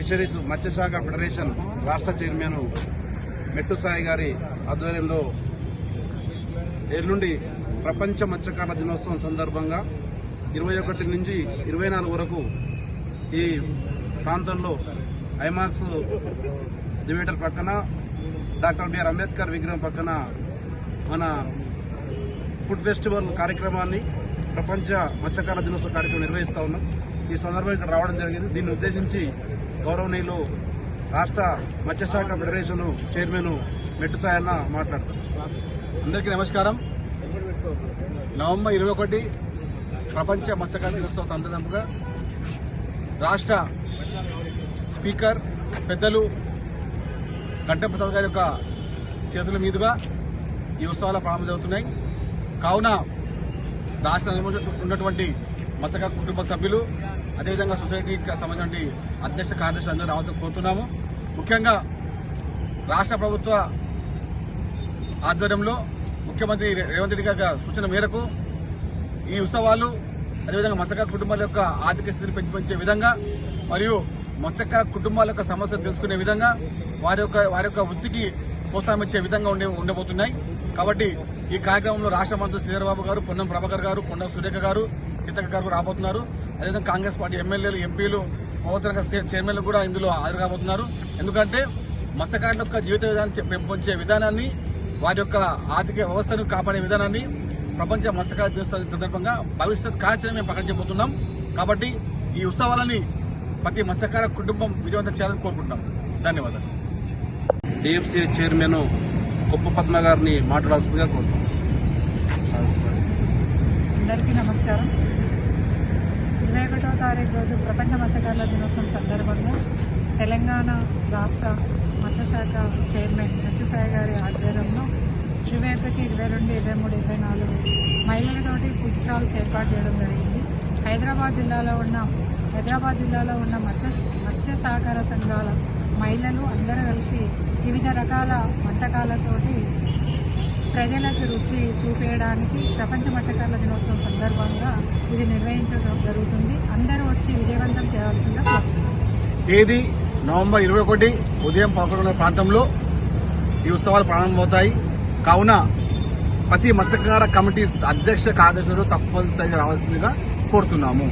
Fisheries మత్స్యశాఖ federation రాష్ట్ర chairman మెట్టు సాయి గారి ఆధ్వర్యంలో ఎల్లుండి ప్రపంచ మత్స్యకారుల దినోత్సవం సందర్భంగా 21 నుంచి 24 వరకు ఈ ప్రాంతంలో ఐమాక్స్ థియేటర్ పక్కన డాక్టర్ బిఆర్ అంబేద్కర్ విగ్రహం పక్కన మన ఫుడ్ ఫెస్టివల్ కార్యక్రమాన్ని ప్రపంచ మత్స్యకారుల దినోత్సవ కార్యక్రమం నిర్వహిస్తూ ఉన్నాం. ఈ సందర్భంగా ఇక్కడ రావడం జరిగింది. దీన్ని ఉద్దేశించి గౌరవనీయులు రాష్ట్ర మత్స్యశాఖ ఫెడరేషన్ చైర్మన్ మెట్టు సాయి అన్న మాట్లాడుతారు. అందరికీ నమస్కారం. నవంబర్ 21 ప్రపంచ మత్స్యకారుల దినోత్సవం సందర్భంగా రాష్ట్ర స్పీకర్ పెద్దలు గంటప్ప గారి యొక్క చేతుల మీదుగా ఈ ఉత్సవాల ప్రారంభం జరుగుతున్నాయి. కావున రాష్ట్రంలో ఉన్నటువంటి మత్స్యకార కుటుంబ సభ్యులు అదేవిధంగా సొసైటీకి సంబంధించిన అధ్యక్ష కార్యదర్శులు అందరూ రావాల్సి కోరుతున్నాము. ముఖ్యంగా రాష్ట్ర ప్రభుత్వ ఆధ్వర్యంలో ముఖ్యమంత్రి రేవంత్ రెడ్డి గారి సూచన మేరకు ఈ ఉత్సవాలు అదేవిధంగా మత్స్యకార కుటుంబాల యొక్క ఆర్థిక స్థితిని పెంచే విధంగా మరియు మత్స్యకార కుటుంబాల యొక్క సమస్యలు తెలుసుకునే విధంగా వారి యొక్క వృత్తికి ప్రోత్సాహం ఇచ్చే విధంగా ఉండబోతున్నాయి. కాబట్టి ఈ కార్యక్రమంలో రాష్ట్ర మంత్రి శ్రీధరబాబు గారు, పొన్నం ప్రభాకర్ గారు, కొండ సురేఖ గారు, సీతక్క గారు రాబోతున్నారు. అదేవిధంగా కాంగ్రెస్ పార్టీ ఎమ్మెల్యేలు, ఎంపీలు, నూతనంగా చైర్మన్లు కూడా ఇందులో హాజరు కాబోతున్నారు. ఎందుకంటే మత్స్యకారుల యొక్క జీవిత విధానాన్ని పెంపొంచే విధానాన్ని, వారి యొక్క ఆర్థిక వ్యవస్థను కాపాడే విధానాన్ని ప్రపంచ మత్స్యకార దినోత్సవం సందర్భంగా భవిష్యత్ కార్యాచరణ మేము ప్రకటించబోతున్నాం. కాబట్టి ఈ ఉత్సవాలని ప్రతి మత్స్యకార కుటుంబం విజయవంతం చేయాలని కోరుకుంటున్నాం. ధన్యవాదాలు. డిఎఫ్సి చైర్మన్ కొప్పు పద్మ గారిని మాట్లాడాల్సిందిగా కోరుతున్నాం. అందరికీ నమస్కారం. 21వ తారీఖు రోజు ప్రపంచ మత్స్యకారుల దినోత్సవం సందర్భంగా తెలంగాణ రాష్ట్ర మత్స్యశాఖ చైర్మన్ మెట్టు సాయి గారి ఆధ్వర్యంలో 21, 22, 23, 24 మహిళలతోటి ఫుడ్ స్టాల్స్ ఏర్పాటు చేయడం జరిగింది. హైదరాబాద్ జిల్లాలో ఉన్న మత్స్య సహకార సంఘాల మహిళలు అందరూ కలిసి వివిధ రకాల వంటకాలతోటి ప్రజలకు రుచి చూపేయడానికి ప్రపంచ మత్స్యకారుల దినోత్సవం సందర్భంగా ఇది నిర్వహించడం జరుగుతుంది. అందరూ వచ్చి విజయవంతం చేయాల్సిందిగా కోరుచున్నాం. తేదీ నవంబర్ 21 ఉదయం 11 ప్రాంతంలో ఈ ఉత్సవాలు ప్రారంభమవుతాయి. కావున ప్రతి మత్స్యకార కమిటీ అధ్యక్ష కార్యదర్శులు తప్పనిసరిగా రావాల్సిందిగా కోరుతున్నాము.